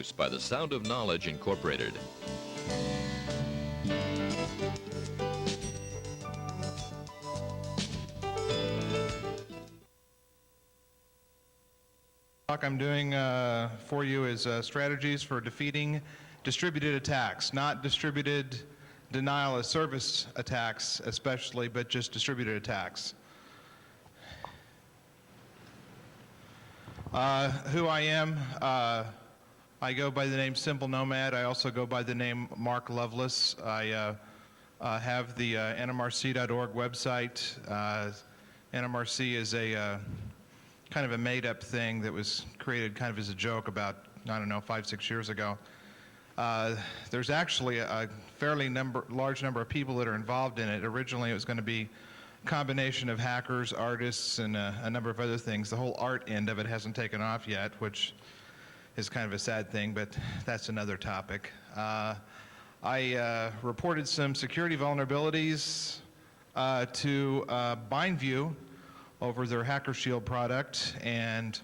Produced by the Sound of Knowledge Incorporated. Talk I'm doing for you is strategies for defeating distributed attacks, not distributed denial of service attacks especially, but just distributed attacks. Who I am, I go by the name Simple Nomad. I also go by the name Mark Lovelace. I have the nmrc.org website. NMRC is a kind of a made-up thing that was created kind of as a joke about, I don't know, 5-6 years ago. There's actually a fairly large number of people that are involved in it. Originally, it was going to be a combination of hackers, artists, and a number of other things. The whole art end of it hasn't taken off yet, which is kind of a sad thing, but that's another topic. I reported some security vulnerabilities to BindView over their HackerShield product, and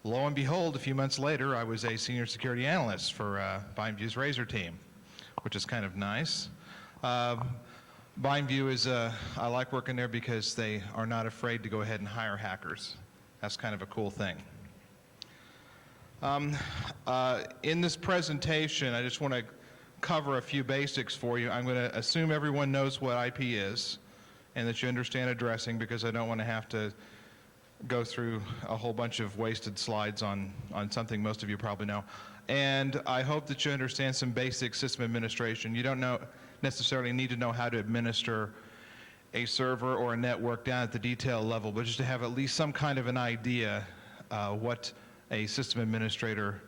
lo and behold, a few months later, I was a senior security analyst for BindView's Razor team, which is kind of nice. BindView is, I like working there because they are not afraid to go ahead and hire hackers. That's kind of a cool thing. In this presentation, I just want to cover a few basics for you. I'm going to assume everyone knows what IP is and that you understand addressing, because I don't want to have to go through a whole bunch of wasted slides on something most of you probably know. And I hope that you understand some basic system administration. You don't necessarily need to know how to administer a server or a network down at the detail level, but just to have at least some kind of an idea what a system administrator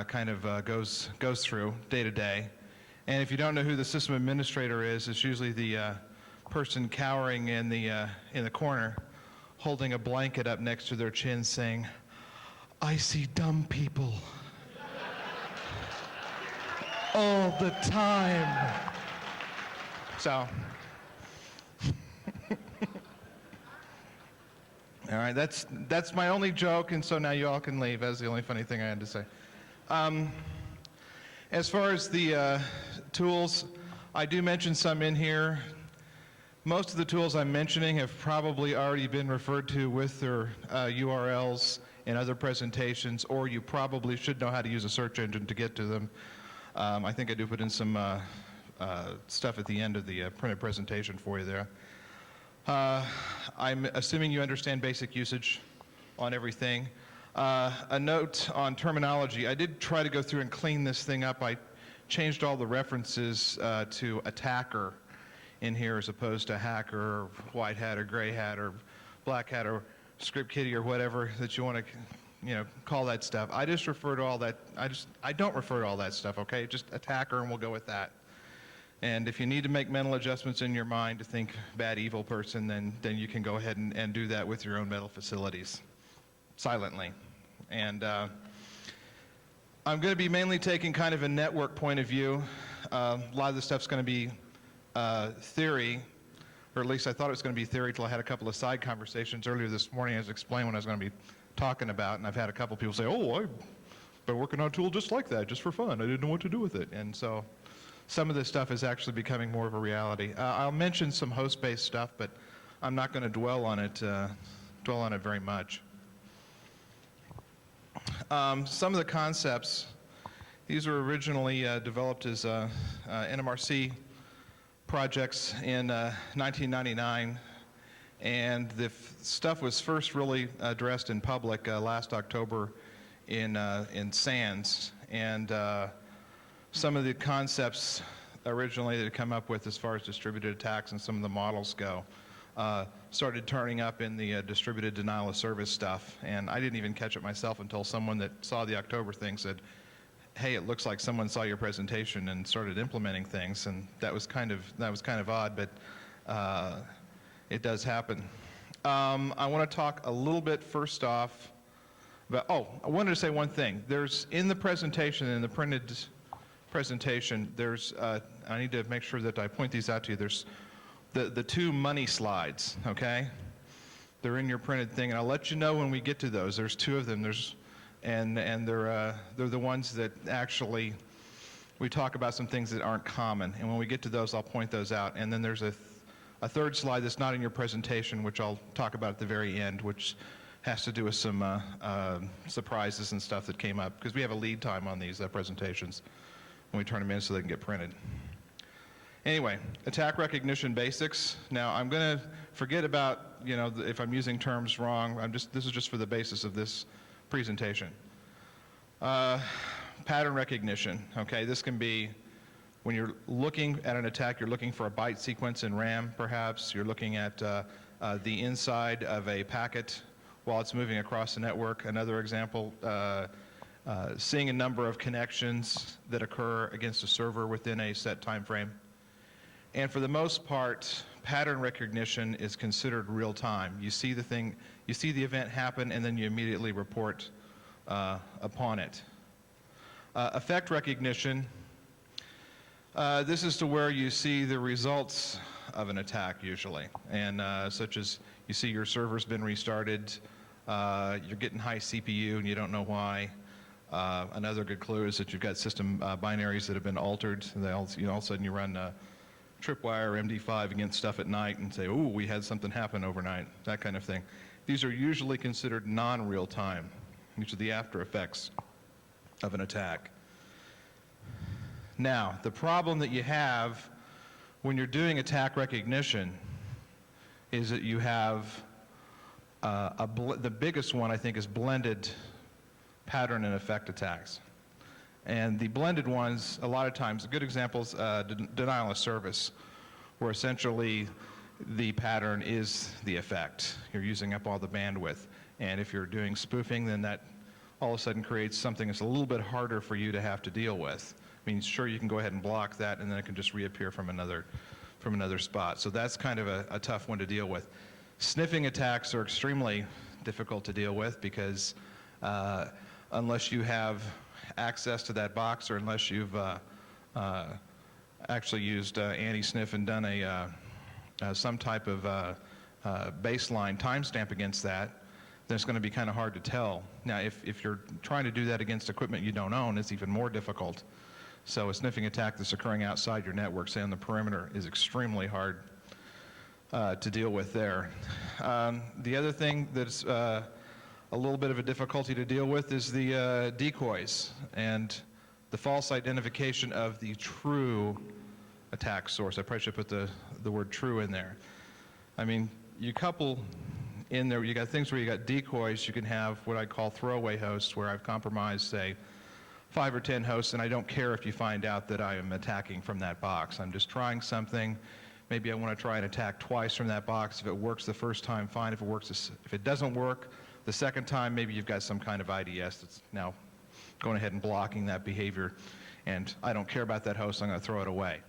kind of goes through day to day. And if you don't know who the system administrator is, it's usually the person cowering in the corner, holding a blanket up next to their chin saying, "I see dumb people all the time." So, all right, that's my only joke, and so now you all can leave. That's the only funny thing I had to say. As far as the tools, I do mention some in here. Most of the tools I'm mentioning have probably already been referred to with their URLs in other presentations, or you probably should know how to use a search engine to get to them. I think I do put in some stuff at the end of the printed presentation for you there. I'm assuming you understand basic usage on everything. A note on terminology. I did try to go through and clean this thing up. I changed all the references to attacker in here as opposed to hacker or white hat or gray hat or black hat or script kiddie or whatever that you want to call that stuff. I just refer to all that. I don't refer to all that stuff, okay? Just attacker, and we'll go with that. And if you need to make mental adjustments in your mind to think bad, evil person, then you can go ahead and do that with your own mental facilities, silently. And I'm going to be mainly taking kind of a network point of view. A lot of the stuff's going to be theory, or at least I thought it was going to be theory until I had a couple of side conversations earlier this morning as I explained what I was going to be talking about, and I've had a couple people say, "Oh, I've been working on a tool just like that, just for fun. I didn't know what to do with it." And so some of this stuff is actually becoming more of a reality. I'll mention some host-based stuff, but I'm not going to dwell on it very much. Some of the concepts, these were originally developed as NMRC projects in 1999, and the stuff was first really addressed in public last October in SANS, and some of the concepts originally that had come up with as far as distributed attacks and some of the models go started turning up in the distributed denial of service stuff, and I didn't even catch it myself until someone that saw the October thing said, "Hey, it looks like someone saw your presentation and started implementing things," and that was kind of odd, but it does happen. I want to talk a little bit first off about, I wanted to say one thing. There's in the presentation, in the printed presentation, there's I need to make sure that I point these out to you. There's the two money slides, okay? They're in your printed thing, and I'll let you know when we get to those. There's two of them. There's and they're the ones that actually, we talk about some things that aren't common, and when we get to those, I'll point those out. And then there's a third slide that's not in your presentation, which I'll talk about at the very end, which has to do with some surprises and stuff that came up, because we have a lead time on these presentations when we turn them in so they can get printed. Anyway, attack recognition basics. Now, I'm going to forget about, if I'm using terms wrong. This is just for the basis of this presentation. Pattern recognition, okay? This can be when you're looking at an attack, you're looking for a byte sequence in RAM, perhaps. You're looking at the inside of a packet while it's moving across the network. Another example, seeing a number of connections that occur against a server within a set time frame. And for the most part, pattern recognition is considered real time. You see the thing, you see the event happen, and then you immediately report upon it. Effect recognition, this is to where you see the results of an attack usually, and such as you see your server's been restarted, you're getting high CPU and you don't know why. Another good clue is that you've got system binaries that have been altered. And all of a sudden you run tripwire or MD5 against stuff at night and say, ooh, we had something happen overnight, that kind of thing. These are usually considered non-real time. These are the after effects of an attack. Now, the problem that you have when you're doing attack recognition is that you have the biggest one, I think, is blended pattern and effect attacks. And the blended ones, a lot of times, a good example is denial of service, where essentially the pattern is the effect. You're using up all the bandwidth. And if you're doing spoofing, then that all of a sudden creates something that's a little bit harder for you to have to deal with. I mean, sure, you can go ahead and block that, and then it can just reappear from another spot. So that's kind of a tough one to deal with. Sniffing attacks are extremely difficult to deal with because unless you have access to that box, or unless you've actually used anti-sniff and done some type of baseline timestamp against that, then it's going to be kind of hard to tell. Now, if you're trying to do that against equipment you don't own, it's even more difficult. So a sniffing attack that's occurring outside your network, say on the perimeter, is extremely hard to deal with there. The other thing that's a little bit of a difficulty to deal with is the decoys and the false identification of the true attack source. I probably should put the word true in there. I mean, you couple in there, you got things where you got decoys. You can have what I call throwaway hosts, where I've compromised, say, 5 or 10 hosts, and I don't care if you find out that I am attacking from that box. I'm just trying something. Maybe I want to try and attack twice from that box. If it works the first time, fine. If it doesn't work the second time, maybe you've got some kind of IDS that's now going ahead and blocking that behavior, and I don't care about that host. I'm going to throw it away.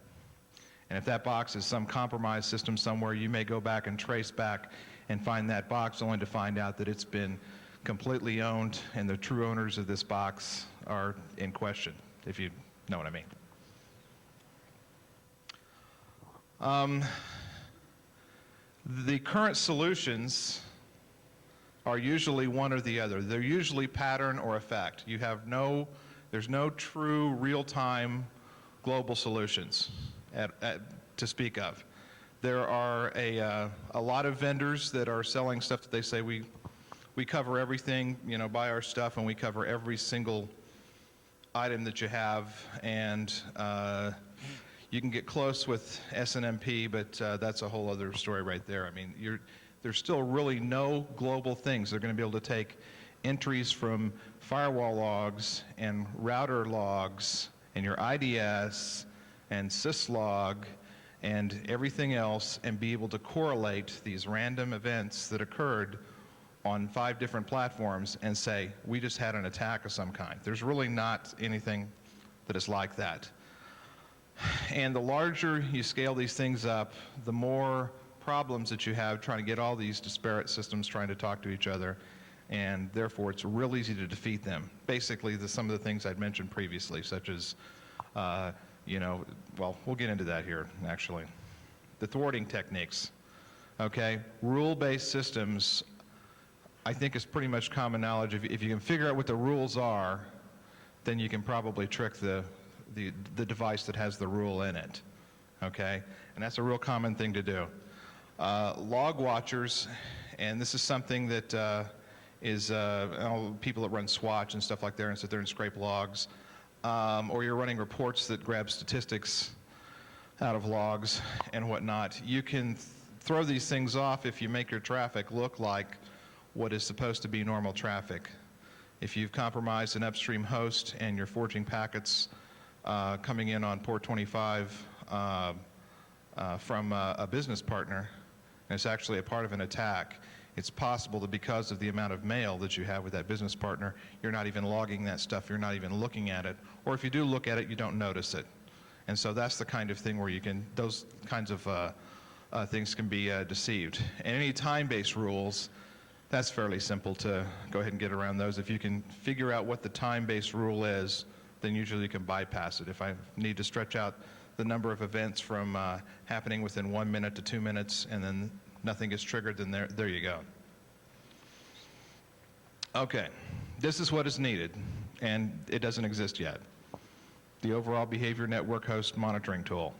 And if that box is some compromised system somewhere, you may go back and trace back and find that box, only to find out that it's been completely owned and the true owners of this box are in question, if you know what I mean. The current solutions are usually one or the other. They're usually pattern or effect. There's no true real-time global solutions to speak of. There are a lot of vendors that are selling stuff that they say we cover everything, buy our stuff, and we cover every single item that you have, and you can get close with SNMP, but that's a whole other story right there. I mean, there's still really no global things. They're going to be able to take entries from firewall logs and router logs and your IDS and syslog and everything else and be able to correlate these random events that occurred on 5 different platforms and say, we just had an attack of some kind. There's really not anything that is like that. And the larger you scale these things up, the more problems that you have trying to get all these disparate systems trying to talk to each other, and therefore it's real easy to defeat them. Basically, some of the things I'd mentioned previously, such as, well, we'll get into that here, actually. The thwarting techniques, okay? Rule-based systems, I think it's pretty much common knowledge. If you can figure out what the rules are, then you can probably trick the device that has the rule in it, okay? And that's a real common thing to do. Log watchers, and this is something that is people that run Swatch and stuff like that and sit there and scrape logs, or you're running reports that grab statistics out of logs and whatnot. You can throw these things off if you make your traffic look like what is supposed to be normal traffic. If you've compromised an upstream host and you're forging packets coming in on port 25 from a business partner, and it's actually a part of an attack, it's possible that because of the amount of mail that you have with that business partner, you're not even logging that stuff, you're not even looking at it, or if you do look at it, you don't notice it. And so that's the kind of thing where you can, those kinds of things can be deceived. And any time-based rules, that's fairly simple to go ahead and get around those. If you can figure out what the time-based rule is, then usually you can bypass it. If I need to stretch out the number of events from happening within 1 minute to 2 minutes and then nothing gets triggered, then there you go. Okay, this is what is needed, and it doesn't exist yet. The overall behavior network host monitoring tool.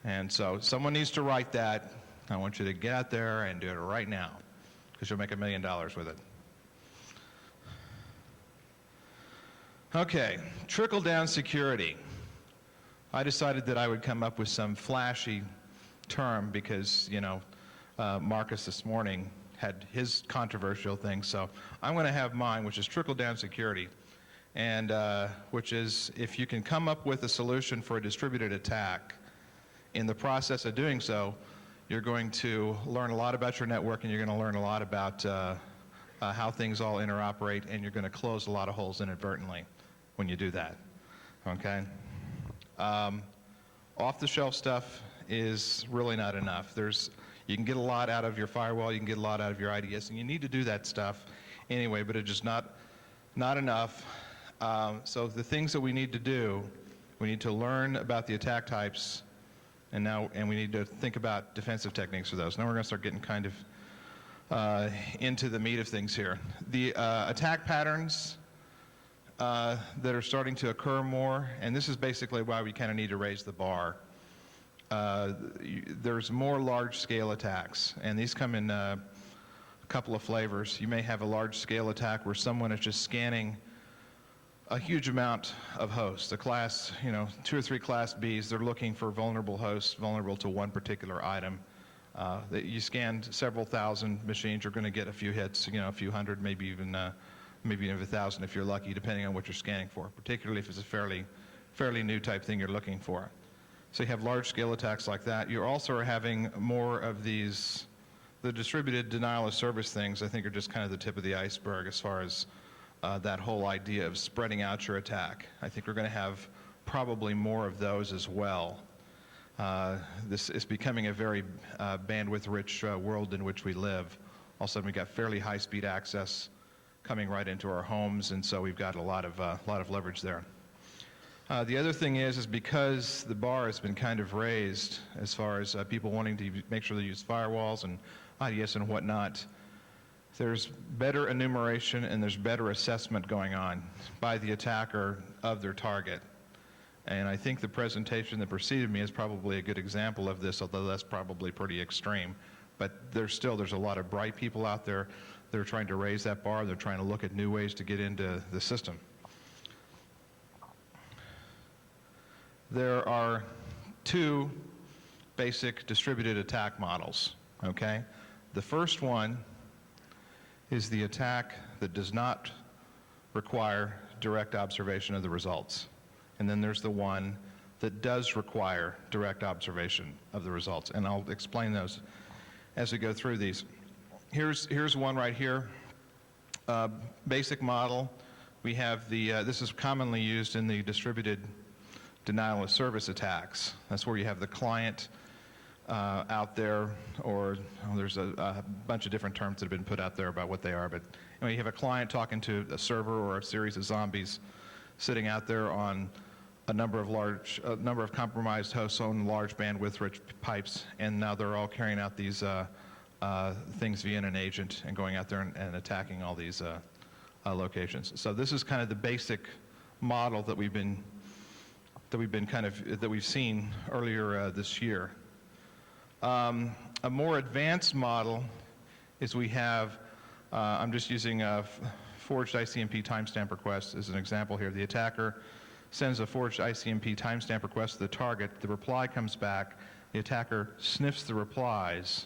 And so someone needs to write that. I want you to get out there and do it right now, because you'll make $1 million with it. Okay, trickle-down security. I decided that I would come up with some flashy term because, you know, Marcus this morning had his controversial thing, so I'm going to have mine, which is trickle-down security, and which is if you can come up with a solution for a distributed attack, in the process of doing so, you're going to learn a lot about your network, and you're going to learn a lot about how things all interoperate, and you're going to close a lot of holes inadvertently when you do that, okay? Off-the-shelf stuff is really not enough. You can get a lot out of your firewall, you can get a lot out of your IDS, and you need to do that stuff anyway, but it's just not enough. So the things that we need to do, we need to learn about the attack types, and we need to think about defensive techniques for those. Now we're going to start getting kind of into the meat of things here. The attack patterns that are starting to occur more, and this is basically why we kind of need to raise the bar. There's more large-scale attacks, and these come in a couple of flavors. You may have a large-scale attack where someone is just scanning a huge amount of hosts, a class, 2 or 3 class Bs. They're looking for vulnerable hosts, vulnerable to one particular item. That you scanned several thousand machines, you're going to get a few hits, a few hundred, maybe even 1,000 if you're lucky, depending on what you're scanning for, particularly if it's a fairly new type thing you're looking for. So you have large-scale attacks like that. You also are having more of these, the distributed denial of service things, I think, are just kind of the tip of the iceberg as far as that whole idea of spreading out your attack. I think we're going to have probably more of those as well. This is becoming a very bandwidth-rich world in which we live. All of a sudden, we've got fairly high-speed access coming right into our homes, and so we've got a lot of leverage there. The other thing is because the bar has been kind of raised as far as people wanting to make sure they use firewalls and IDS and whatnot, there's better enumeration and there's better assessment going on by the attacker of their target. And I think the presentation that preceded me is probably a good example of this, although that's probably pretty extreme. But there's a lot of bright people out there that are trying to raise that bar. They're trying to look at new ways to get into the system. There are 2 basic distributed attack models, okay? The first one is the attack that does not require direct observation of the results. And then there's the one that does require direct observation of the results. And I'll explain those as we go through these. Here's one right here. Basic model. We have this is commonly used in the distributed denial of service attacks. That's where you have the client out there, or there's a bunch of different terms that have been put out there about what they are, but anyway, you have a client talking to a server or a series of zombies sitting out there on a number of compromised hosts on large bandwidth rich pipes, and now they're all carrying out these things via an agent and going out there and attacking all these locations. So this is kind of the basic model that we've seen earlier this year. A more advanced model is we have, I'm just using forged ICMP timestamp requests as an example here. The attacker sends a forged ICMP timestamp request to the target. The reply comes back. The attacker sniffs the replies,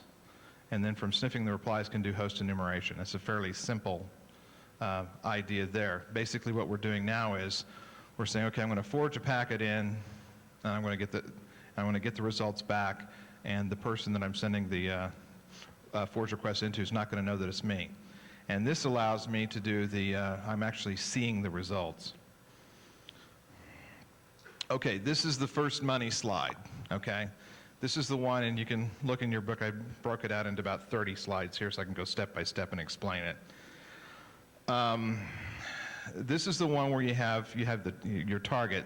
and then from sniffing the replies can do host enumeration. That's a fairly simple idea there. Basically what we're doing now is we're saying, okay, I'm going to forge a packet in, and I'm going to get the results back, and the person that I'm sending the forge request into is not going to know that it's me. And this allows me to do the, I'm actually seeing the results. Okay, this is the first money slide, okay? This is the one, and you can look in your book, I broke it out into about 30 slides here so I can go step by step and explain it. This is the one where you have your target,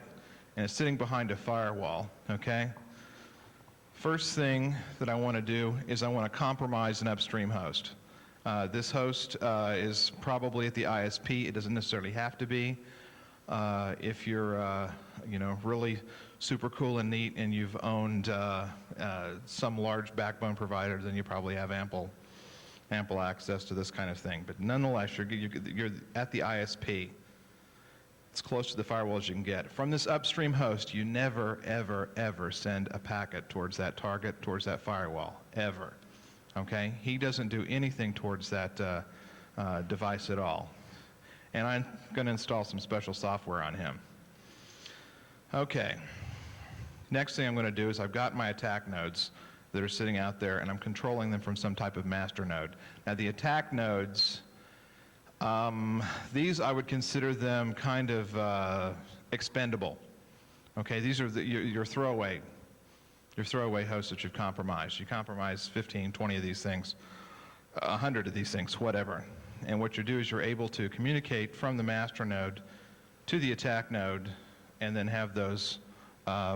and it's sitting behind a firewall, okay? First thing that I want to do is I want to compromise an upstream host. This host is probably at the ISP. It doesn't necessarily have to be. If you're, really super cool and neat, and you've owned some large backbone provider, then you probably have ample access to this kind of thing. But nonetheless, you're at the ISP. It's close to the firewall as you can get. From this upstream host, you never, ever, ever send a packet towards that target, towards that firewall, ever. Okay? He doesn't do anything towards that device at all. And I'm going to install some special software on him. Okay. Next thing I'm going to do is I've got my attack nodes that are sitting out there, and I'm controlling them from some type of master node. Now, the attack nodes, these I would consider them kind of expendable. Okay, these are your throwaway hosts that you've compromised. You compromise 15, 20 of these things, 100 of these things, whatever. And what you do is you're able to communicate from the master node to the attack node, and then have those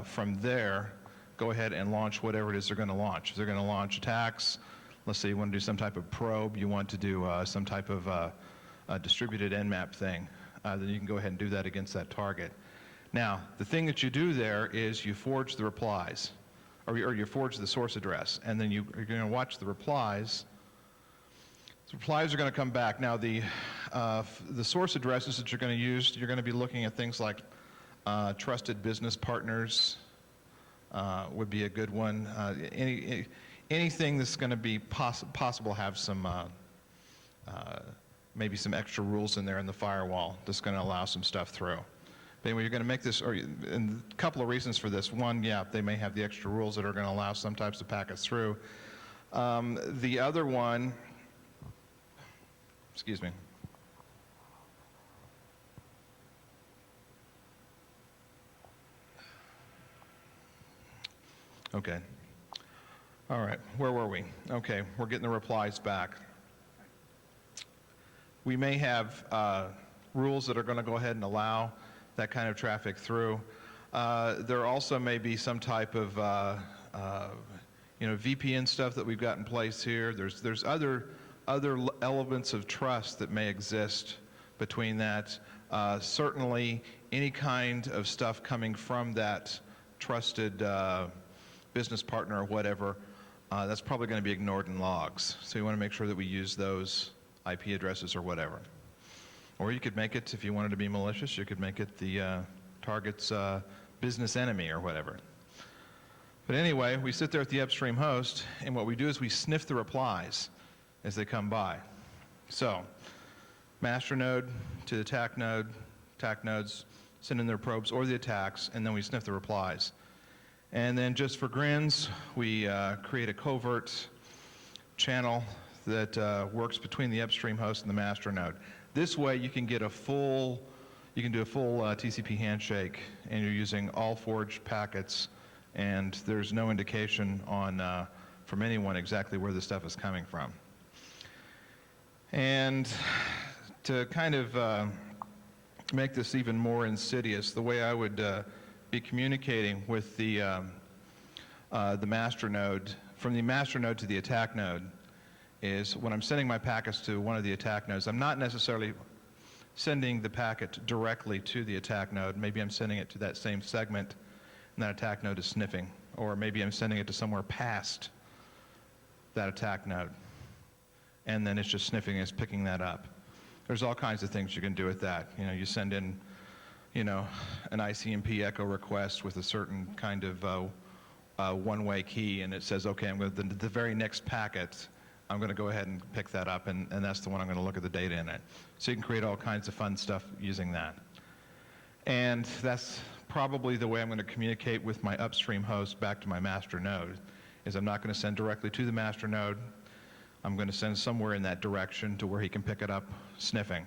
from there go ahead and launch whatever it is they're going to launch. If they're going to launch attacks, let's say you want to do some type of probe, you want to do some type of a distributed nmap thing, then you can go ahead and do that against that target. Now, the thing that you do there is you forge the replies, or you forge the source address, and then you're going to watch the replies. The replies are going to come back. Now, the source addresses that you're going to use, you're going to be looking at things like trusted business partners would be a good one. Anything that's going to be possible have some maybe some extra rules in there in the firewall that's going to allow some stuff through. But anyway, you're going to make this, and a couple of reasons for this. One, yeah, they may have the extra rules that are going to allow some types of packets through. The other one, excuse me. Okay. All right, where were we? Okay, we're getting the replies back. We may have rules that are going to go ahead and allow that kind of traffic through. There also may be some type of VPN stuff that we've got in place here. There's other elements of trust that may exist between that. Certainly, any kind of stuff coming from that trusted business partner or whatever, that's probably going to be ignored in logs. So you want to make sure that we use those IP addresses or whatever. Or you could make it, if you wanted to be malicious, you could make it the target's business enemy or whatever. But anyway, we sit there at the upstream host, and what we do is we sniff the replies as they come by. So, master node to the attack nodes send in their probes or the attacks, and then we sniff the replies. And then just for grins, we create a covert channel that works between the upstream host and the master node. This way you can get a full, TCP handshake, and you're using all forged packets, and there's no indication on from anyone exactly where the stuff is coming from. And to kind of make this even more insidious, the way I would be communicating with the master node, from the master node to the attack node, is when I'm sending my packets to one of the attack nodes, I'm not necessarily sending the packet directly to the attack node. Maybe I'm sending it to that same segment, and that attack node is sniffing. Or maybe I'm sending it to somewhere past that attack node, and then it's just sniffing and it's picking that up. There's all kinds of things you can do with that. You know, you send in, you know, an ICMP echo request with a certain kind of one-way key, and it says, okay, I'm going to, the very next packet, I'm going to go ahead and pick that up, and that's the one I'm going to look at the data in it. So you can create all kinds of fun stuff using that. And that's probably the way I'm going to communicate with my upstream host back to my master node, is I'm not going to send directly to the master node. I'm going to send somewhere in that direction to where he can pick it up sniffing.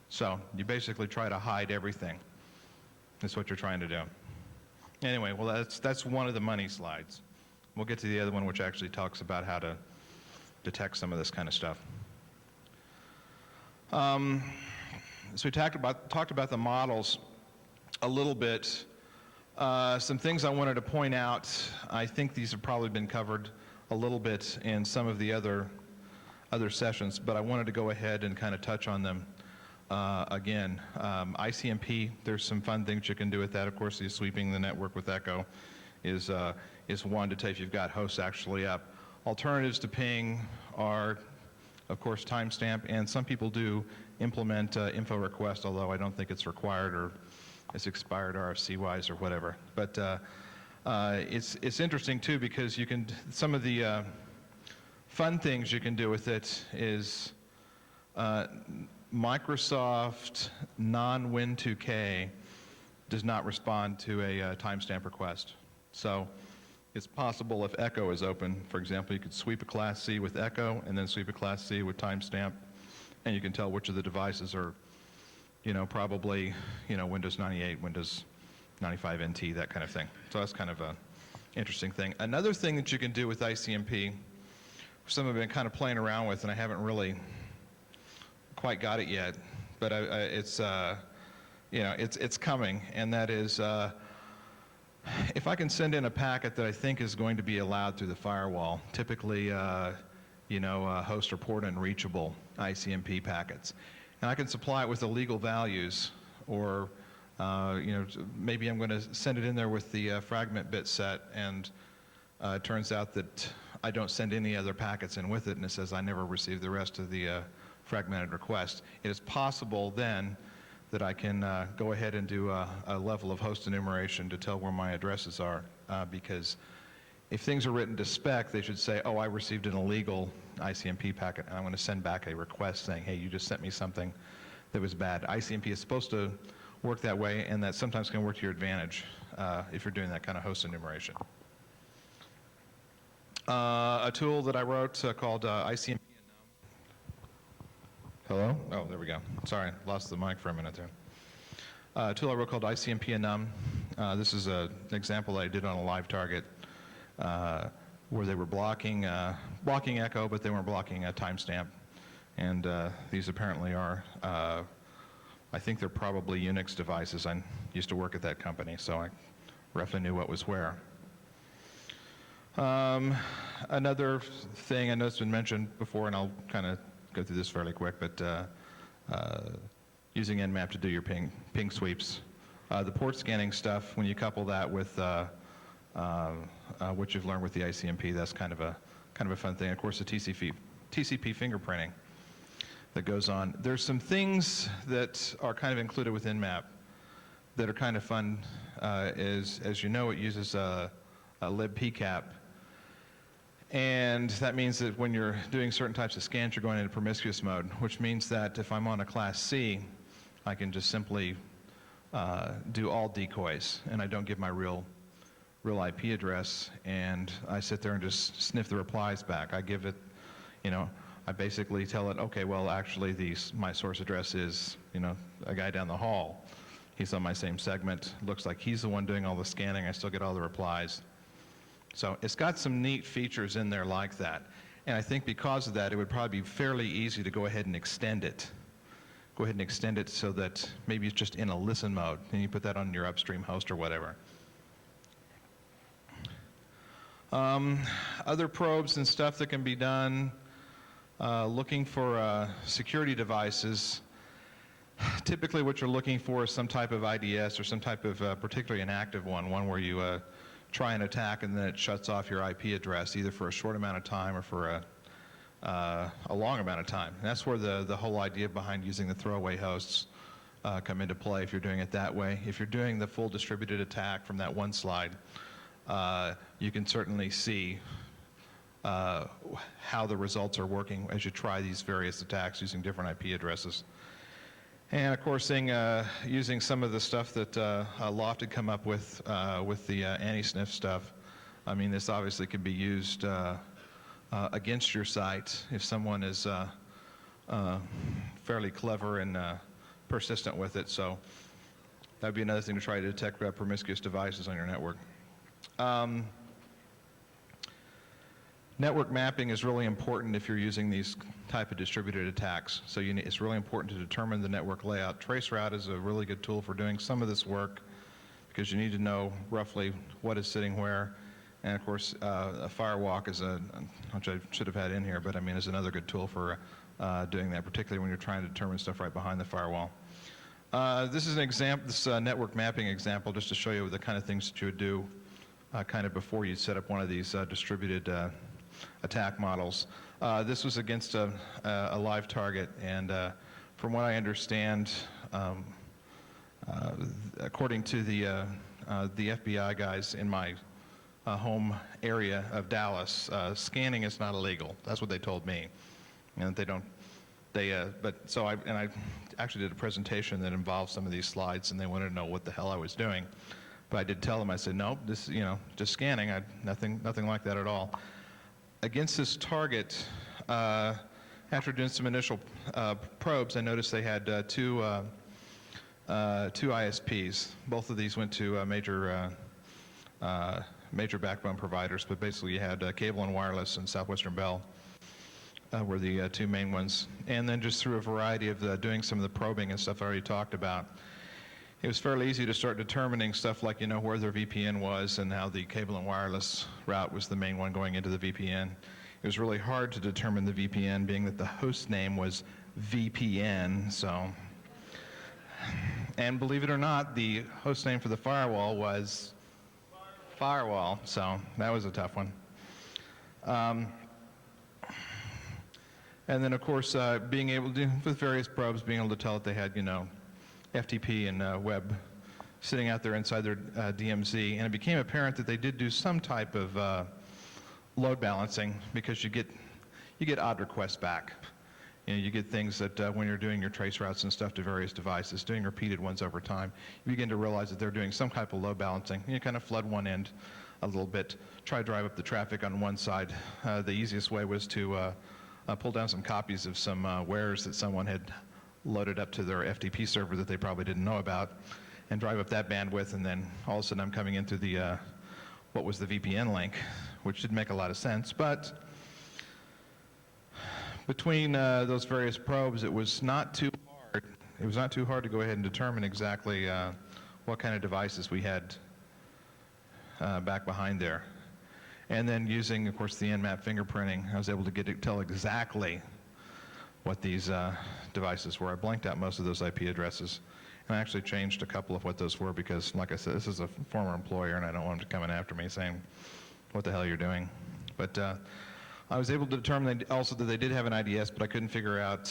So you basically try to hide everything. That's what you're trying to do. Anyway, well, that's one of the money slides. We'll get to the other one, which actually talks about how to detect some of this kind of stuff. So we talked about the models a little bit. Some things I wanted to point out, I think these have probably been covered a little bit in some of the other sessions, but I wanted to go ahead and kind of touch on them again. ICMP, there's some fun things you can do with that. Of course, the sweeping the network with echo is one to tell if you've got hosts actually up. Alternatives to ping are, of course, timestamp, and some people do implement info request, although I don't think it's required or it's expired RFC-wise or whatever. But it's interesting too, because you can, some of the fun things you can do with it is Microsoft non-Win2K does not respond to a timestamp request. So it's possible if echo is open, for example, you could sweep a class C with echo and then sweep a class C with timestamp, and you can tell which of the devices are, you know, probably, you know, Windows 98, Windows 95 NT, that kind of thing. So that's kind of an interesting thing. Another thing that you can do with ICMP, some have been kind of playing around with, and I haven't really quite got it yet, but it's, you know, it's coming, and that is, if I can send in a packet that I think is going to be allowed through the firewall, typically, you know, host or port unreachable ICMP packets, and I can supply it with illegal values, or you know, maybe I'm going to send it in there with the fragment bit set, and it turns out that I don't send any other packets in with it, and it says I never received the rest of the fragmented request. It is possible then that I can go ahead and do a level of host enumeration to tell where my addresses are, because if things are written to spec, they should say, oh, I received an illegal ICMP packet, and I'm going to send back a request saying, hey, you just sent me something that was bad. ICMP is supposed to work that way, and that sometimes can work to your advantage if you're doing that kind of host enumeration. A tool that I wrote called ICMP. Hello? Oh, there we go. Sorry, lost the mic for a minute there. A tool I wrote called ICMP enum. This is an example that I did on a live target where they were blocking echo, but they weren't blocking a timestamp. And these apparently are, I think they're probably Unix devices. I used to work at that company, so I roughly knew what was where. Another thing I know it's been mentioned before, and I'll kind of go through this fairly quick, but using Nmap to do your ping sweeps. The port scanning stuff, when you couple that with what you've learned with the ICMP, that's kind of a fun thing. Of course, the TCP fingerprinting that goes on. There's some things that are kind of included with Nmap that are kind of fun. As you know, it uses a libpcap. And that means that when you're doing certain types of scans, you're going into promiscuous mode, which means that if I'm on a class C, I can just simply do all decoys, and I don't give my real IP address, and I sit there and just sniff the replies back. I give it, you know, I basically tell it, okay, well, actually, my source address is, you know, a guy down the hall. He's on my same segment. Looks like he's the one doing all the scanning. I still get all the replies. So it's got some neat features in there like that. And I think because of that, it would probably be fairly easy to go ahead and extend it. Go ahead and extend it so that maybe it's just in a listen mode, and you put that on your upstream host or whatever. Other probes and stuff that can be done. Looking for security devices, typically what you're looking for is some type of IDS or some type of particularly inactive one where you try an attack and then it shuts off your IP address either for a short amount of time or for a long amount of time. And that's where the whole idea behind using the throwaway hosts come into play if you're doing it that way. If you're doing the full distributed attack from that one slide, you can certainly see how the results are working as you try these various attacks using different IP addresses. And of course, using some of the stuff that Loft had come up with the anti-sniff stuff. I mean, this obviously can be used against your site if someone is fairly clever and persistent with it. So that would be another thing to try to detect promiscuous devices on your network. Network mapping is really important if you're using these type of distributed attacks. So it's really important to determine the network layout. Traceroute is a really good tool for doing some of this work because you need to know roughly what is sitting where. And of course, a firewalk is which I should have had in here, but I mean, is another good tool for doing that, particularly when you're trying to determine stuff right behind the firewall. This is an example, this network mapping example, just to show you the kind of things that you would do kind of before you set up one of these distributed attack models. This was against a live target, and from what I understand, according to the FBI guys in my home area of Dallas, scanning is not illegal. That's what they told me, and they don't. I actually did a presentation that involved some of these slides, and they wanted to know what the hell I was doing. But I did tell them, I said, nope, this, just scanning. Nothing like that at all. Against this target, after doing some initial probes, I noticed they had two ISPs. Both of these went to major backbone providers, but basically you had Cable and Wireless and Southwestern Bell were the two main ones. And then just through a variety of doing some of the probing and stuff I already talked about, it was fairly easy to start determining stuff like, where their VPN was and how the Cable and Wireless route was the main one going into the VPN. It was really hard to determine the VPN, being that the host name was VPN, so. And believe it or not, the host name for the firewall was Firewall, so that was a tough one. And then, of course, being able to, with various probes, being able to tell that they had, FTP and web sitting out there inside their DMZ. And it became apparent that they did do some type of load balancing, because you get odd requests back. You get things that when you're doing your trace routes and stuff to various devices, doing repeated ones over time, you begin to realize that they're doing some type of load balancing. You kind of flood one end a little bit, try to drive up the traffic on one side. The easiest way was to pull down some copies of some wares that someone had loaded up to their FTP server that they probably didn't know about, and drive up that bandwidth, and then all of a sudden I'm coming into the what was the VPN link, which didn't make a lot of sense. But between those various probes, it was not too hard. It was not too hard to go ahead and determine exactly what kind of devices we had back behind there. And then using, of course, the Nmap fingerprinting, I was able to tell exactly what these devices were. I blanked out most of those IP addresses, and I actually changed a couple of what those were because, like I said, this is a former employer, and I don't want them to come in after me saying, what the hell you're doing. But I was able to determine also that they did have an IDS, but I couldn't figure out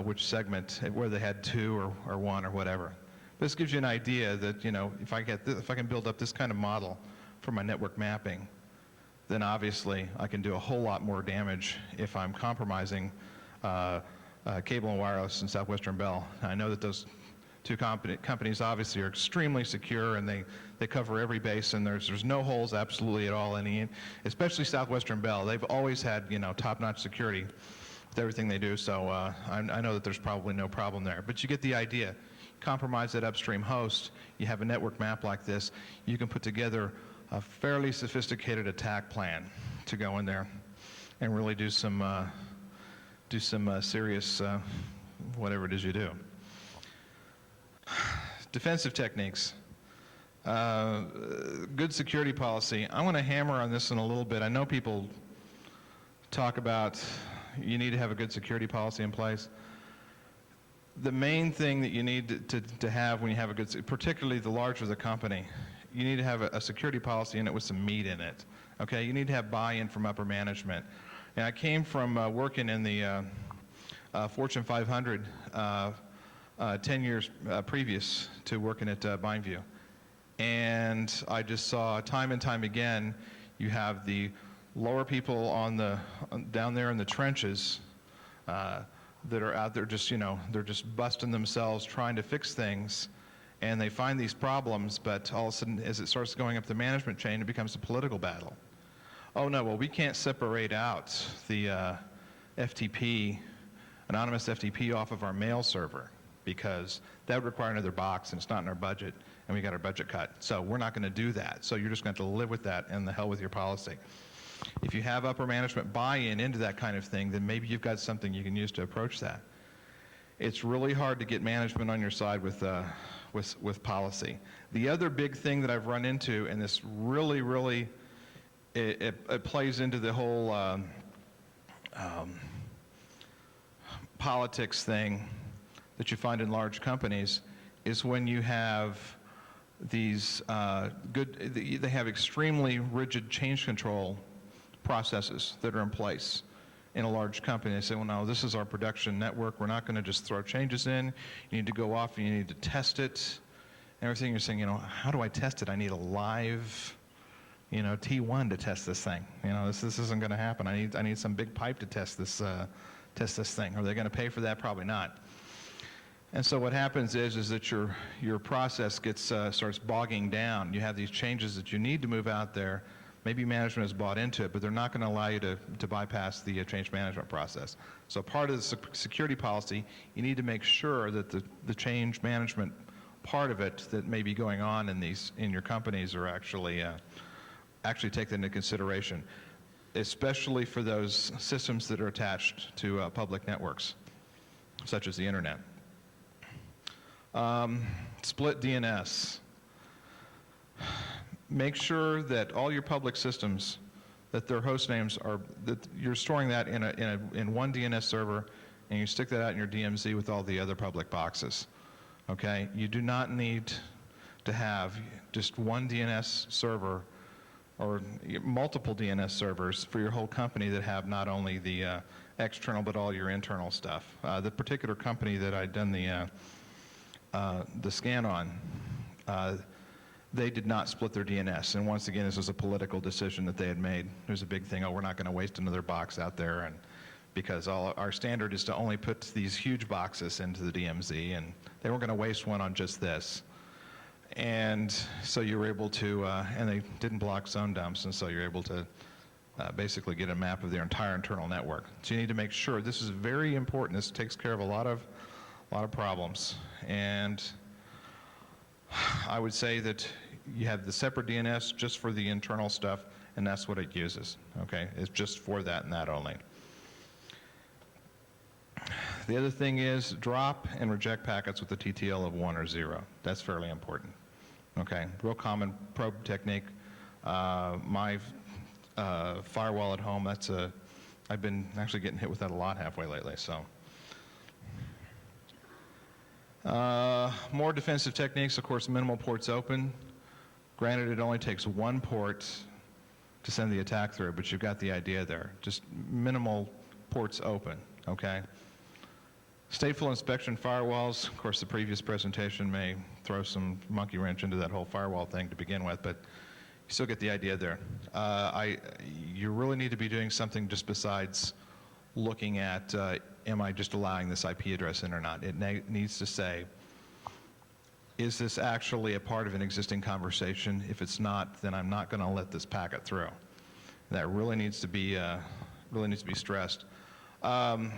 which segment, where they had two or one or whatever. This gives you an idea that, if I can build up this kind of model for my network mapping, then obviously I can do a whole lot more damage if I'm compromising Cable and Wireless and Southwestern Bell. I know that those two companies obviously are extremely secure, and they cover every base, and there's no holes absolutely at all. Especially Southwestern Bell, they've always had top-notch security with everything they do. So I know that there's probably no problem there. But you get the idea. Compromise that upstream host. You have a network map like this. You can put together a fairly sophisticated attack plan to go in there and really do some serious whatever it is you do. Defensive techniques. Good security policy. I want to hammer on this in a little bit. I know people talk about you need to have a good security policy in place. The main thing that you need to have when you have a good, particularly the larger the company, you need to have a security policy in it with some meat in it. Okay, you need to have buy-in from upper management. And I came from working in the Fortune 500 10 years previous to working at Bindview. And I just saw time and time again, you have the lower people on the down there in the trenches that are out there just, they're just busting themselves trying to fix things, and they find these problems, but all of a sudden as it starts going up the management chain, it becomes a political battle. Oh no, well we can't separate out the FTP, anonymous FTP off of our mail server because that would require another box and it's not in our budget and we got our budget cut. So we're not going to do that. So you're just going to have to live with that and the hell with your policy. If you have upper management buy-in into that kind of thing, then maybe you've got something you can use to approach that. It's really hard to get management on your side with policy. The other big thing that I've run into, and this really, it plays into the whole politics thing that you find in large companies, is when you have these they have extremely rigid change control processes that are in place in a large company. They say, well, no, this is our production network. We're not going to just throw changes in. You need to go off and you need to test it. Everything you're saying, how do I test it? I need a live, T1 to test this thing. This isn't going to happen. I need some big pipe to test this thing. Are they going to pay for that? Probably not. And so what happens is that your process gets starts bogging down. You have these changes that you need to move out there. Maybe management has bought into it, but they're not going to allow you to bypass the change management process. So part of the security policy, you need to make sure that the change management part of it that may be going on in your companies are actually take that into consideration, especially for those systems that are attached to public networks, such as the internet. Split DNS. Make sure that all your public systems, that their host names are, that you're storing that in one DNS server, and you stick that out in your DMZ with all the other public boxes. Okay? You do not need to have just one DNS server or multiple DNS servers for your whole company that have not only the external but all your internal stuff. The particular company that I'd done the scan on, they did not split their DNS, and once again, this was a political decision that they had made. It was a big thing. Oh, we're not going to waste another box out there, and because our standard is to only put these huge boxes into the DMZ, and they weren't going to waste one on just this. And so you were able to, and they didn't block zone dumps, and so you're able to basically get a map of their entire internal network. So you need to make sure this is very important. This takes care of a lot of problems, and I would say that you have the separate DNS just for the internal stuff, and that's what it uses. Okay, it's just for that and that only. The other thing is drop and reject packets with a TTL of 1 or 0. That's fairly important. Okay, real common probe technique. My firewall at home, I've been actually getting hit with that a lot halfway lately. So. More defensive techniques, of course, minimal ports open. Granted, it only takes one port to send the attack through, but you've got the idea there. Just minimal ports open, okay? Stateful inspection firewalls. Of course, the previous presentation may throw some monkey wrench into that whole firewall thing to begin with, but you still get the idea there. You really need to be doing something just besides looking at am I just allowing this IP address in or not? It needs to say, is this actually a part of an existing conversation? If it's not, then I'm not going to let this packet through. That really needs to be stressed. Having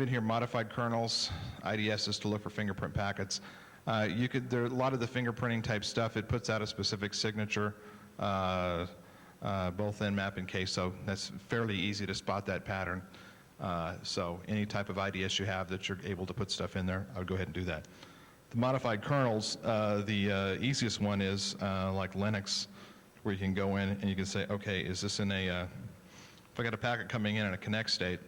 here modified kernels, IDSs to look for fingerprint packets. There are a lot of the fingerprinting type stuff. It puts out a specific signature, both Nmap and case, so that's fairly easy to spot that pattern. So any type of IDS you have that you're able to put stuff in there, I would go ahead and do that. The modified kernels, the easiest one is like Linux, where you can go in and you can say, okay, is this in a If I got a packet coming in a connect state,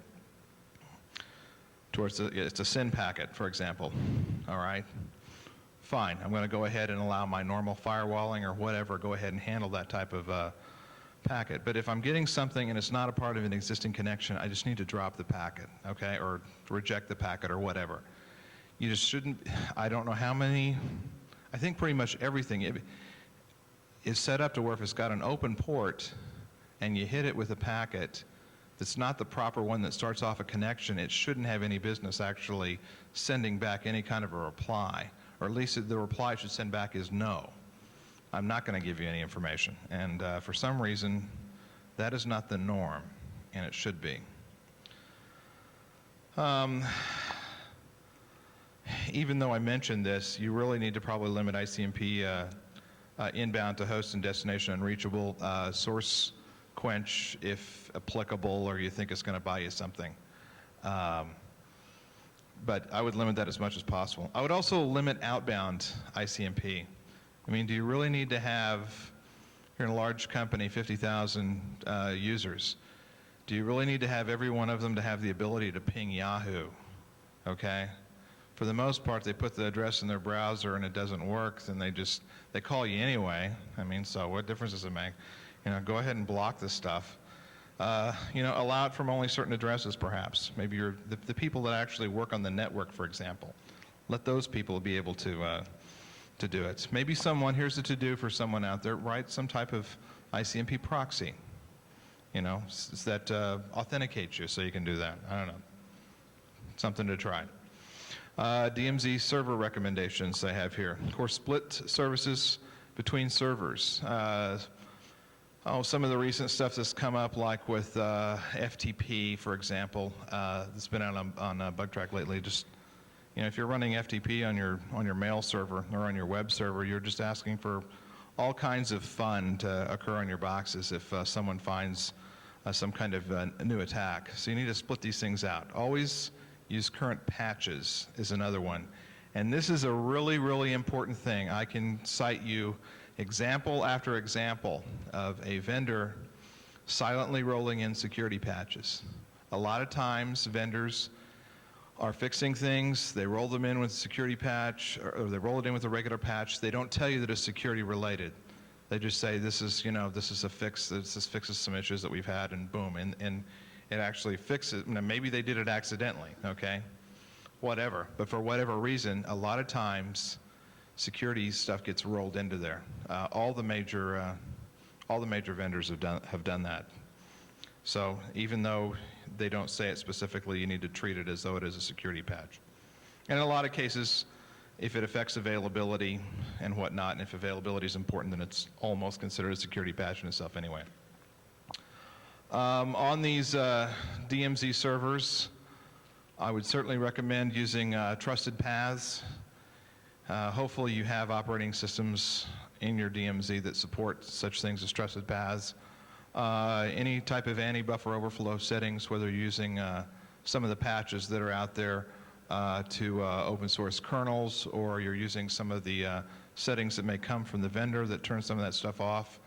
it's a SYN packet, for example, all right? Fine, I'm going to go ahead and allow my normal firewalling or whatever, go ahead and handle that type of packet. But if I'm getting something and it's not a part of an existing connection, I just need to drop the packet, okay, or reject the packet or whatever. You just shouldn't, I don't know how many, I think pretty much everything is set up to where if it's got an open port and you hit it with a packet that's not the proper one that starts off a connection, it shouldn't have any business actually sending back any kind of a reply, or at least the reply should send back is no. I'm not going to give you any information. And for some reason, that is not the norm, and it should be. Even though I mentioned this, you really need to probably limit ICMP inbound to host and destination unreachable, source quench if applicable, or you think it's going to buy you something. But I would limit that as much as possible. I would also limit outbound ICMP. I mean, do you really need to have, you're in a large company, 50,000 users, do you really need to have every one of them to have the ability to ping Yahoo, okay? For the most part, they put the address in their browser and it doesn't work, then they call you anyway. I mean, so what difference does it make? You know, go ahead and block this stuff. You know, allow it from only certain addresses, perhaps. Maybe the people that actually work on the network, for example. Let those people be able to do it. Maybe here's the to-do for someone out there, write some type of ICMP proxy, you know, that authenticates you so you can do that. I don't know. Something to try. DMZ server recommendations I have here. Of course, split services between servers. Some of the recent stuff that's come up, like with FTP, for example, that's been out on BugTrack lately. Just, you know, if you're running FTP on your mail server or on your web server, you're just asking for all kinds of fun to occur on your boxes if someone finds some kind of a new attack. So you need to split these things out. Always use current patches is another one. And this is a really, really important thing. I can cite you example after example of a vendor silently rolling in security patches. A lot of times vendors are fixing things, they roll them in with a security patch, or they roll it in with a regular patch. They don't tell you that it's security related. They just say this is, you know, this is a fix, this fixes some issues that we've had, and boom, and it actually fixes. Now, maybe they did it accidentally, okay? Whatever. But for whatever reason, a lot of times security stuff gets rolled into there. All the major vendors have done that. So even though they don't say it specifically, you need to treat it as though it is a security patch. And in a lot of cases, if it affects availability and whatnot, and if availability is important, then it's almost considered a security patch in itself anyway. On these DMZ servers, I would certainly recommend using trusted paths. Hopefully you have operating systems in your DMZ that support such things as trusted paths. Any type of anti-buffer overflow settings, whether you're using some of the patches that are out there to open source kernels, or you're using some of the settings that may come from the vendor that turn some of that stuff off.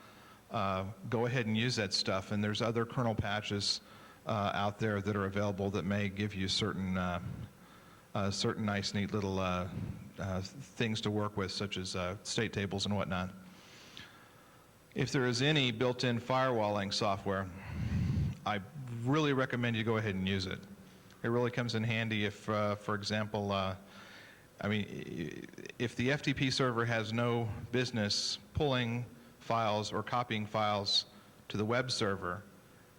Go ahead and use that stuff, and there's other kernel patches out there that are available that may give you certain nice, neat little things to work with, such as state tables and whatnot. If there is any built-in firewalling software, I really recommend you go ahead and use it. It really comes in handy if, for example, if the FTP server has no business pulling files or copying files to the web server,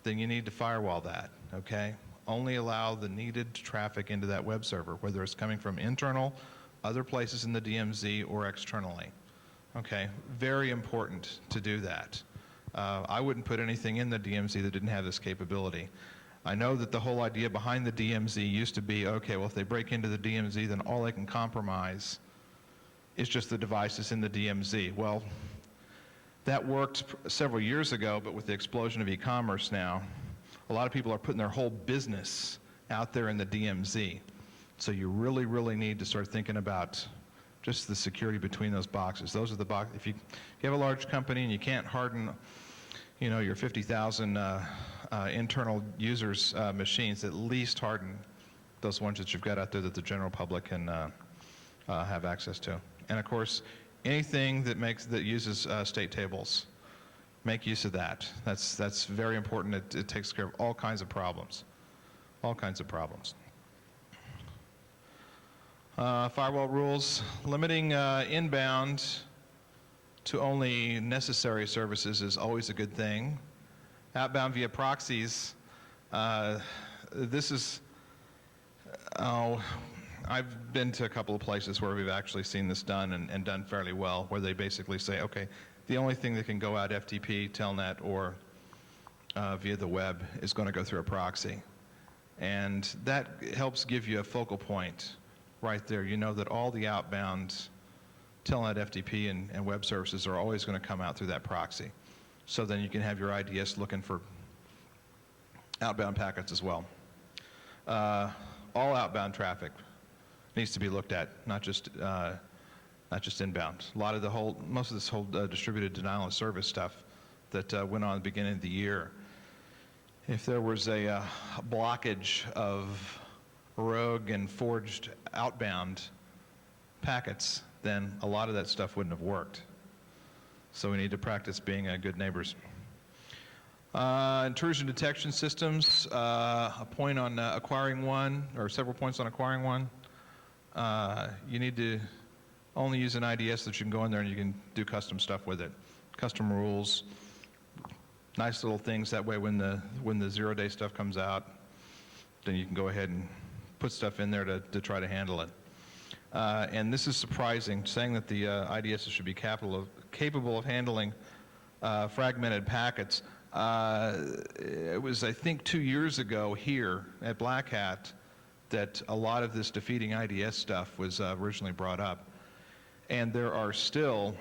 then you need to firewall that, okay? Only allow the needed traffic into that web server, whether it's coming from internal, other places in the DMZ, or externally. Okay, very important to do that. I wouldn't put anything in the DMZ that didn't have this capability. I know that the whole idea behind the DMZ used to be, okay, well, if they break into the DMZ, then all they can compromise is just the devices in the DMZ. Well, that worked several years ago, but with the explosion of e-commerce now, a lot of people are putting their whole business out there in the DMZ. So you really, really need to start thinking about just the security between those boxes. Those are the boxes. If you have a large company and you can't harden your 50,000 internal users' machines, at least harden those ones that you've got out there that the general public can have access to. And of course, anything that uses state tables, make use of that. That's very important. It takes care of all kinds of problems. All kinds of problems. Firewall rules, limiting inbound to only necessary services is always a good thing. Outbound via proxies, this is, I've been to a couple of places where we've actually seen this done and done fairly well, where they basically say, okay, the only thing that can go out FTP, Telnet, or via the web is going to go through a proxy. And that helps give you a focal point right there. You know that all the outbound Telnet, FTP, and web services are always going to come out through that proxy. So then you can have your IDS looking for outbound packets as well. All outbound traffic needs to be looked at, not just inbound. A lot of most of this whole distributed denial of service stuff that went on at the beginning of the year. If there was a blockage of rogue and forged outbound packets, then a lot of that stuff wouldn't have worked. So we need to practice being good neighbors. Intrusion detection systems, a point on acquiring one, or several points on acquiring one. You need to only use an IDS that you can go in there and you can do custom stuff with it. Custom rules, nice little things. That way when the 0-day stuff comes out, then you can go ahead and put stuff in there to try to handle it. And this is surprising, saying that the IDS should be capable of handling fragmented packets. It was, I think, 2 years ago here at Black Hat that a lot of this defeating IDS stuff was originally brought up. And there are still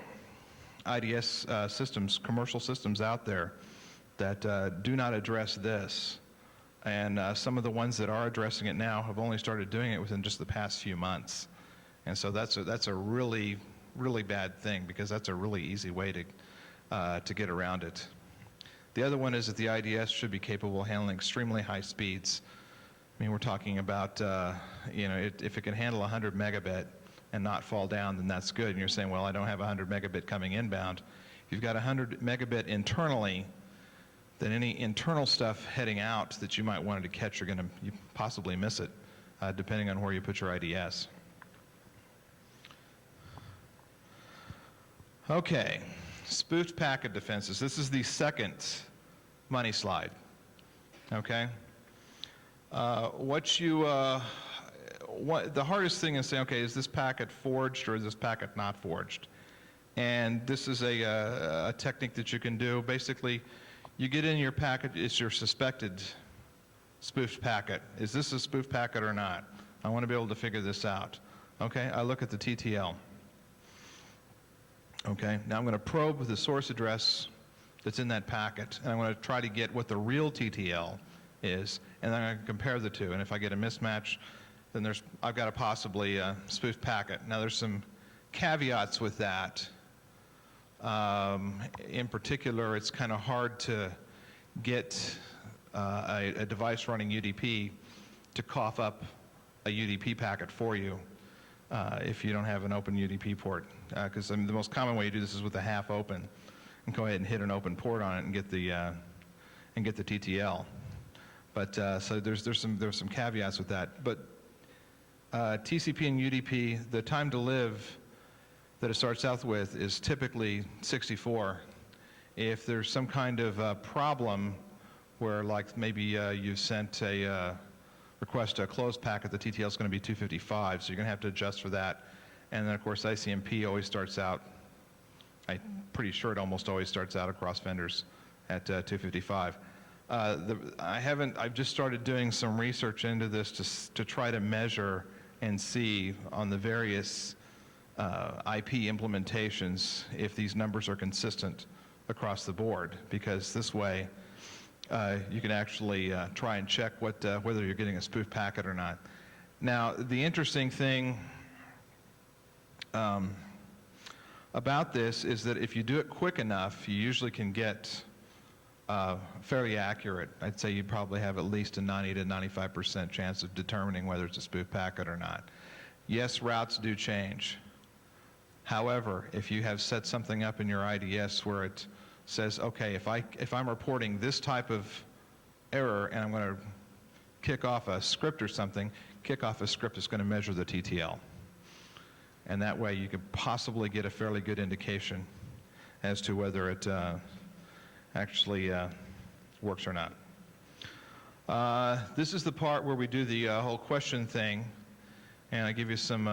IDS systems, commercial systems out there that do not address this. And some of the ones that are addressing it now have only started doing it within just the past few months. And so that's a really, really bad thing, because that's a really easy way to get around it. The other one is that the IDS should be capable of handling extremely high speeds. I mean, we're talking about, if it can handle 100 megabit and not fall down, then that's good. And you're saying, well, I don't have 100 megabit coming inbound. If you've got 100 megabit internally, then any internal stuff heading out that you might want to catch, you possibly miss it, depending on where you put your IDS. Okay, spoofed packet defenses. This is the second money slide. Okay. The hardest thing is saying, okay, is this packet forged or is this packet not forged? And this is a technique that you can do. Basically, you get in your packet, it's your suspected spoofed packet. Is this a spoofed packet or not? I want to be able to figure this out. Okay, I look at the TTL. Okay, now I'm going to probe the source address that's in that packet, and I'm going to try to get what the real TTL is, and then I'm going to compare the two. And if I get a mismatch, then I've got a possibly spoofed packet. Now there's some caveats with that. In particular, it's kind of hard to get a device running UDP to cough up a UDP packet for you if you don't have an open UDP port. Because the most common way you do this is with a half open, and go ahead and hit an open port on it and get the TTL. But so there's some caveats with that. But TCP and UDP, the time to live that it starts out with is typically 64. If there's some kind of problem where, like, maybe you've sent a request to a closed packet, the TTL is going to be 255, so you're going to have to adjust for that. And then, of course, ICMP always starts out, I'm pretty sure it almost always starts out across vendors at 255. I've just started doing some research into this to try to measure and see on the various IP implementations if these numbers are consistent across the board, because this way you can actually try and check whether you're getting a spoof packet or not. Now, the interesting thing about this is that if you do it quick enough, you usually can get fairly accurate. I'd say you probably have at least a 90 to 95% chance of determining whether it's a spoof packet or not. Yes, routes do change. However, if you have set something up in your IDS where it says, okay, if I'm reporting this type of error and I'm going to kick off a script or something, kick off a script that's going to measure the TTL. And that way you could possibly get a fairly good indication as to whether it actually works or not. This is the part where we do the whole question thing, and I give you some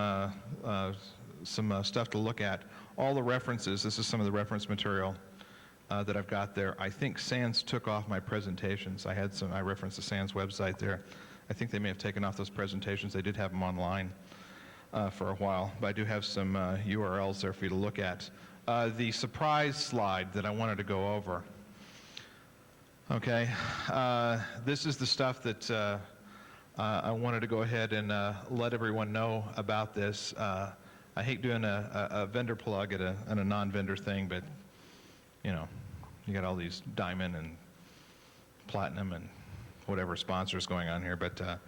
stuff to look at. All the references, this is some of the reference material that I've got there. I think SANS took off my presentations. I referenced the SANS website there. I think they may have taken off those presentations. They did have them online for a while, but I do have some URLs there for you to look at. The surprise slide that I wanted to go over. Okay, this is the stuff that I wanted to go ahead and let everyone know about this. I hate doing a vendor plug at a non-vendor thing, but you know, you got all these diamond and platinum and whatever sponsors going on here. But the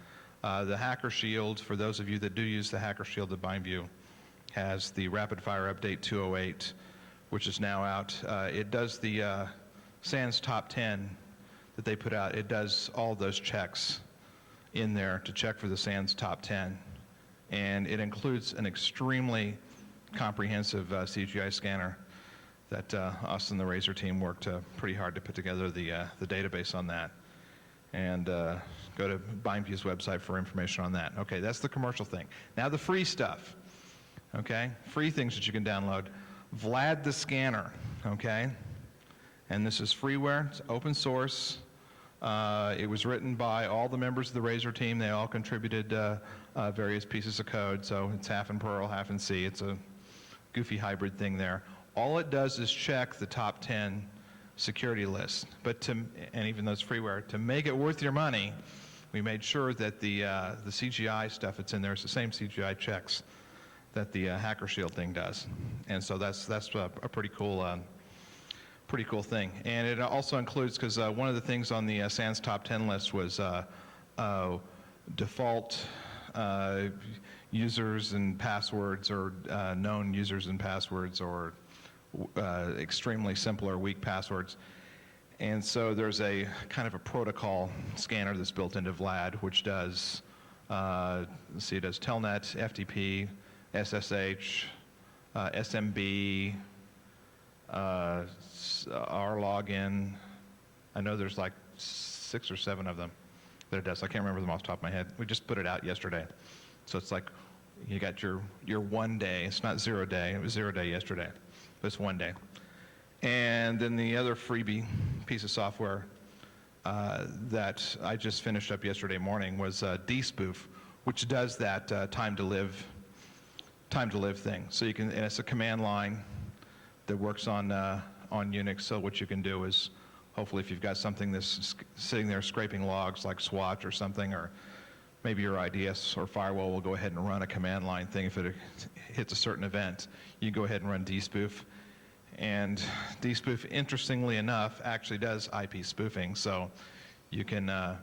HackerShield, for those of you that do use the HackerShield at BindView, has the RapidFire Update 208, which is now out. It does the SANS Top 10 that they put out. It does all those checks in there to check for the SANS Top 10. And it includes an extremely comprehensive CGI scanner that us and the Razor team worked pretty hard to put together the database on that. And go to BindView's website for information on that. Okay, that's the commercial thing. Now the free stuff, okay? Free things that you can download. Vlad the Scanner, okay? And this is freeware, it's open source. It was written by all the members of the Razor team. They all contributed various pieces of code, so it's half in Perl, half in C. It's a goofy hybrid thing there. All it does is check the top 10 security lists. And even though it's freeware, to make it worth your money, we made sure that the CGI stuff that's in there is the same CGI checks that the HackerShield thing does. And so that's a pretty cool thing. And it also includes, because one of the things on the SANS top 10 list was default users and passwords, or known users and passwords, or extremely simple or weak passwords. And so there's a kind of a protocol scanner that's built into Vlad, which does, it does Telnet, FTP, SSH, SMB, our login. I know there's like 6 or 7 of them that it does. I can't remember them off the top of my head. We just put it out yesterday. So it's like you got your 1 day. It's not 0 day. It was 0 day yesterday. But it's 1 day. And then the other freebie piece of software that I just finished up yesterday morning was DSpoof, which does that time to live thing. So you can, and it's a command line that works on Unix. So what you can do is, hopefully, if you've got something that's sitting there scraping logs like Swatch or something, or maybe your IDS or firewall will go ahead and run a command line thing. If it hits a certain event, you go ahead and run DSpoof. And DSpoof, interestingly enough, actually does IP spoofing. So you can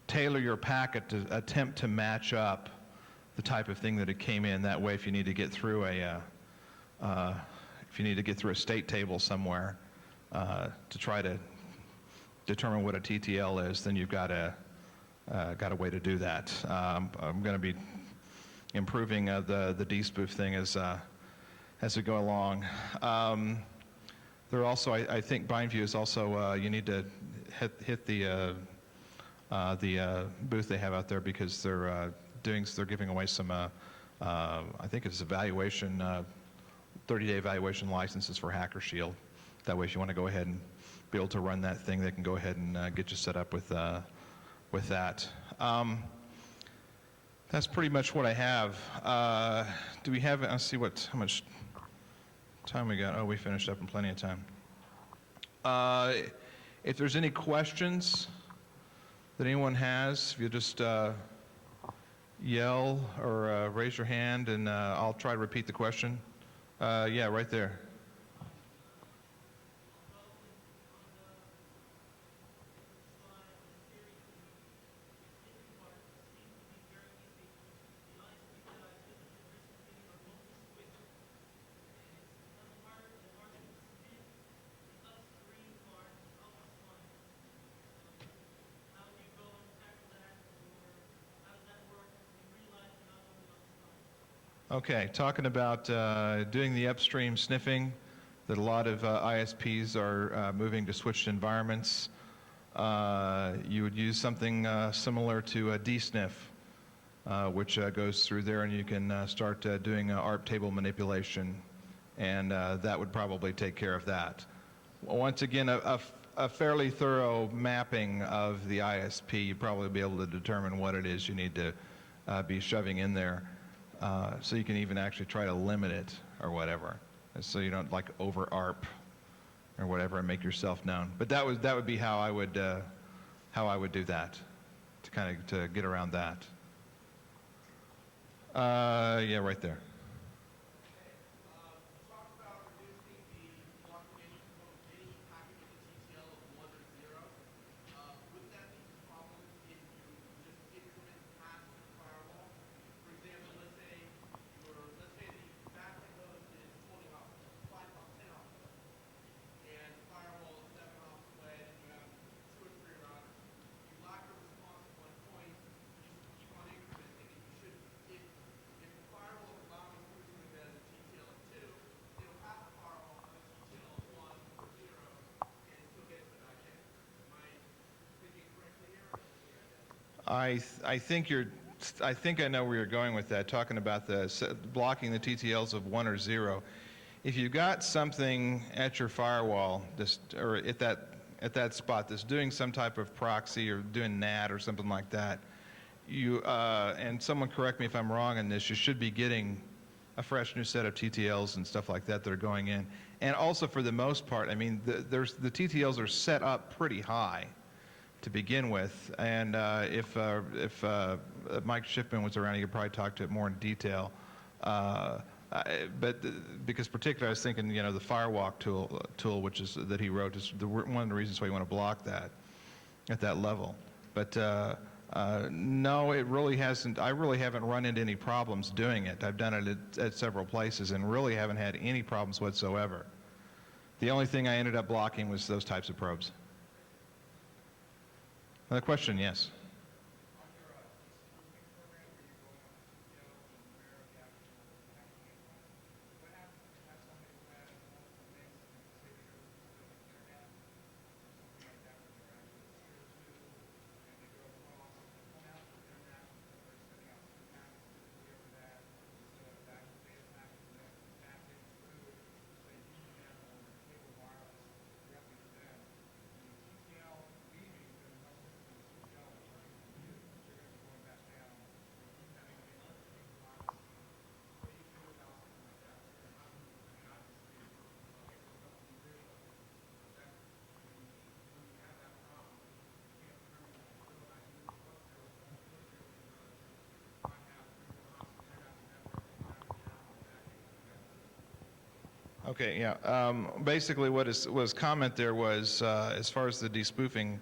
tailor your packet to attempt to match up the type of thing that it came in. That way, if you need to get through a state table somewhere to try to determine what a TTL is, then you've got a way to do that. I'm going to be improving the DSpoof thing as we go along. There are also, I think BindView is also, you need to hit the booth they have out there, because they're giving away some, I think it's evaluation, 30-day evaluation licenses for HackerShield. That way, if you want to go ahead and be able to run that thing, they can go ahead and get you set up with that. That's pretty much what I have. Do we have, let's see how much time we got. Oh, we finished up in plenty of time. If there's any questions that anyone has, if you just yell or raise your hand, and I'll try to repeat the question. Yeah, right there. Okay, talking about doing the upstream sniffing that a lot of ISPs are moving to switched environments. You would use something similar to a dsniff, which goes through there, and you can start doing ARP table manipulation, and that would probably take care of that. Once again, a fairly thorough mapping of the ISP, you'd probably be able to determine what it is you need to be shoving in there. So you can even actually try to limit it or whatever, so you don't like over ARP or whatever and make yourself known. But that would be how I would do that, to kind of to get around that. Yeah, right there. I think I know where you're going with that, talking about the blocking the TTLs of 1 or 0. If you've got something at your firewall, or at that spot that's doing some type of proxy or doing NAT or something like that, you and someone correct me if I'm wrong on this, you should be getting a fresh new set of TTLs and stuff like that that are going in. And also, for the most part, I mean, the TTLs are set up pretty high to begin with, and if Mike Schiffman was around, he could probably talk to it more in detail. But because particularly, I was thinking, you know, the firewall tool, which is that he wrote, is one of the reasons why you want to block that at that level. But no, it really hasn't. I really haven't run into any problems doing it. I've done it at several places and really haven't had any problems whatsoever. The only thing I ended up blocking was those types of probes. Another question, yes. Okay, yeah. Basically, what was comment there was, as far as the despoofing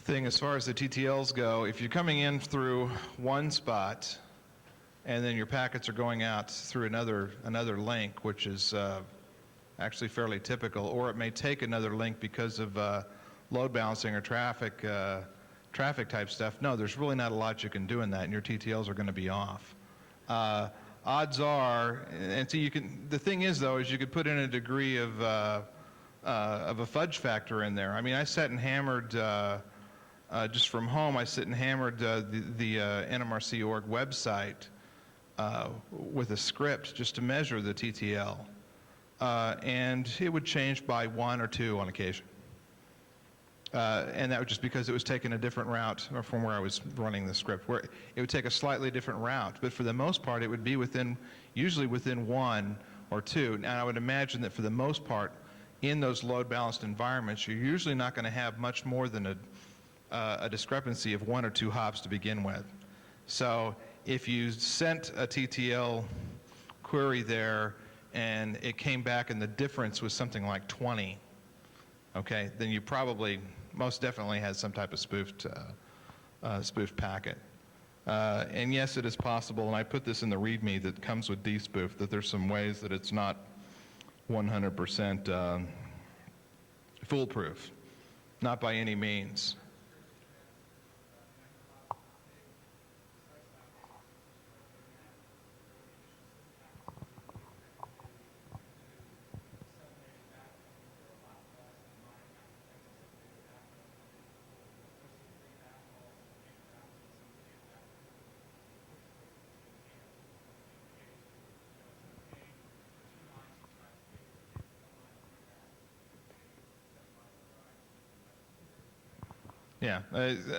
thing, as far as the TTLs go, if you're coming in through one spot, and then your packets are going out through another link, which is actually fairly typical, or it may take another link because of load balancing or traffic type stuff. No, there's really not a lot you can do in that, and your TTLs are going to be off. Odds are, and so you can. The thing is, though, is you could put in a degree of a fudge factor in there. I mean, I sat and hammered just from home. I sit and hammered the NMRC org website with a script just to measure the TTL, and it would change by 1 or 2 on occasion. And that was just because it was taking a different route from where I was running the script, where it would take a slightly different route. But for the most part, it would be usually within 1 or 2. And I would imagine that for the most part, in those load balanced environments, you're usually not going to have much more than a discrepancy of 1 or 2 hops to begin with. So if you sent a TTL query there and it came back and the difference was something like 20, okay, then you probably most definitely has some type of spoofed packet. And yes, it is possible, and I put this in the README that comes with dspoof, that there's some ways that it's not 100% foolproof, not by any means. Yeah,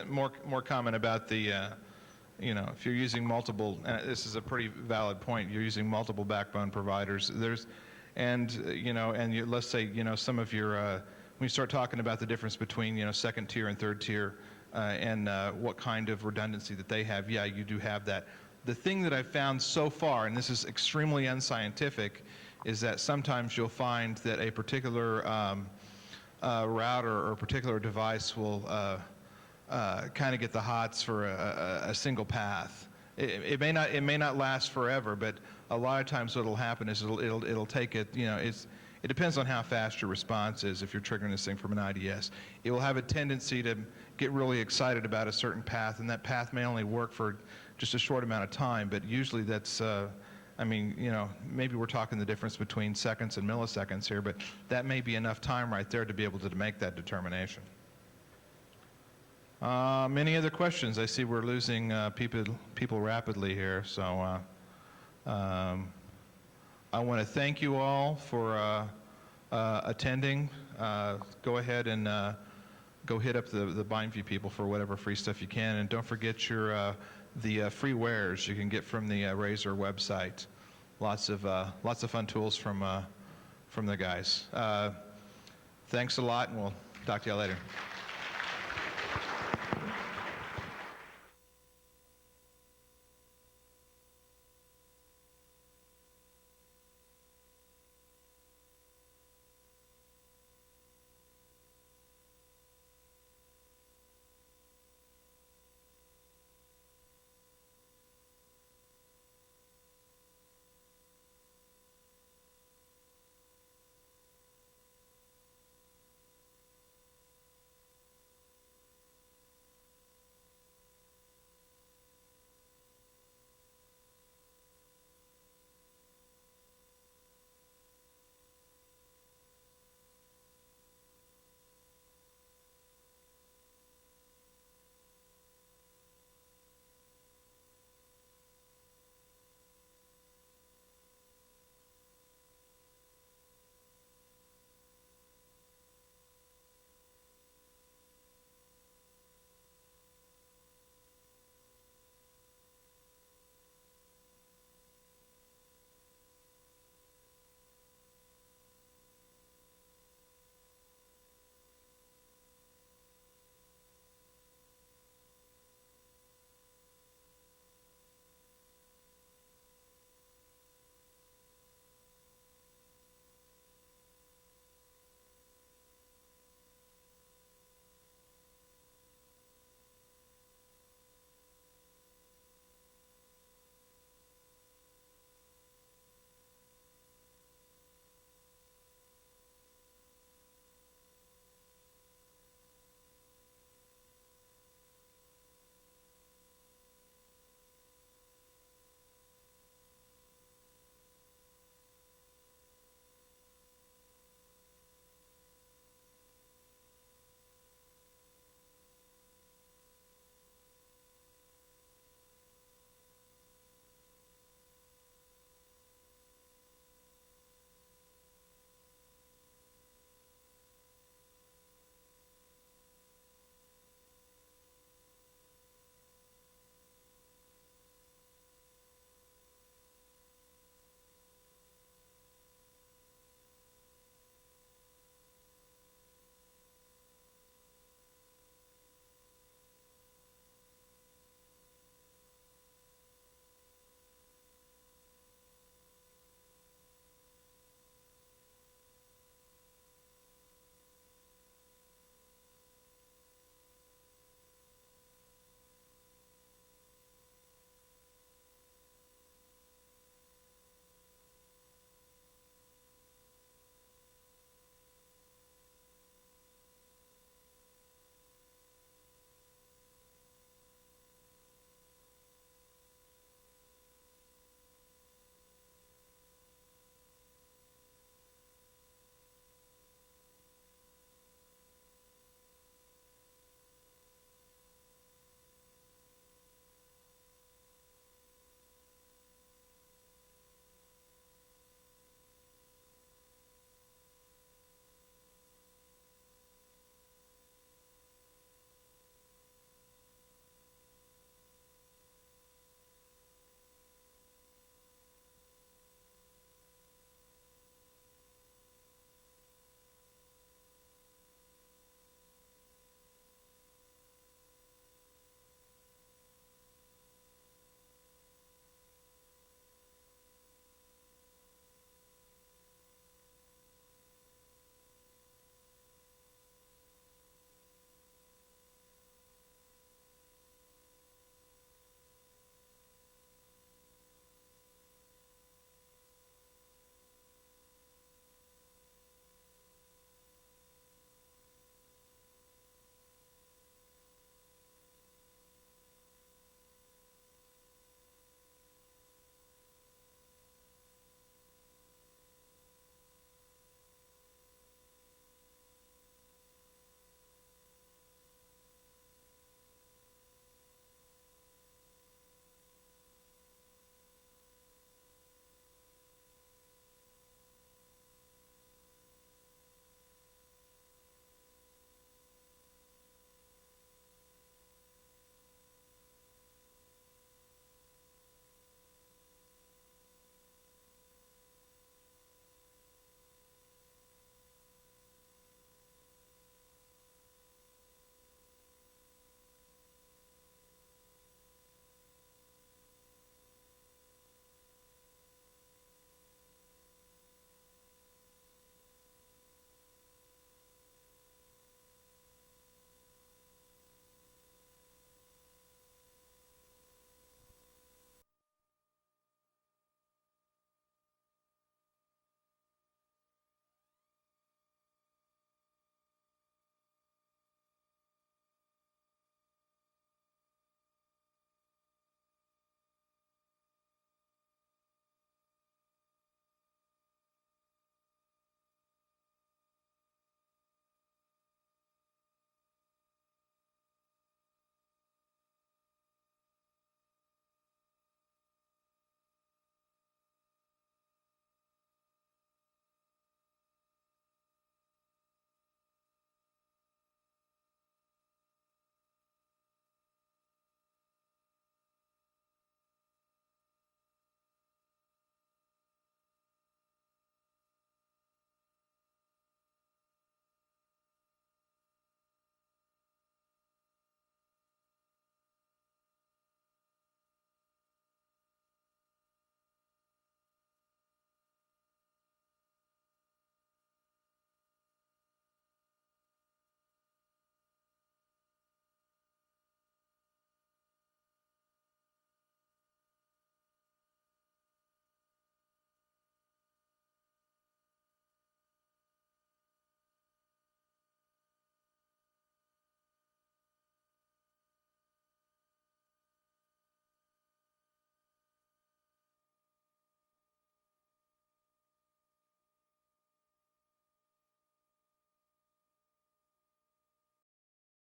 more comment about the, you know, if you're using multiple, this is a pretty valid point, you're using multiple backbone providers, you know, and let's say, you know, some of your, when you start talking about the difference between, you know, second tier and third tier, and what kind of redundancy that they have, yeah, you do have that. The thing that I've found so far, and this is extremely unscientific, is that sometimes you'll find that a particular router or a particular device will kind of get the hots for a single path. It may not last forever, but a lot of times what'll happen is it'll take it, you know, it depends on how fast your response is if you're triggering this thing from an IDS. It will have a tendency to get really excited about a certain path, and that path may only work for just a short amount of time, but usually that's, I mean, you know, maybe we're talking the difference between seconds and milliseconds here, but that may be enough time right there to be able to make that determination. Many other questions? I see we're losing people rapidly here, so I want to thank you all for attending. Go ahead and go hit up the BindView people for whatever free stuff you can, and don't forget your the free wares you can get from the Razor website. Lots of fun tools from the guys. Thanks a lot, and we'll talk to you later.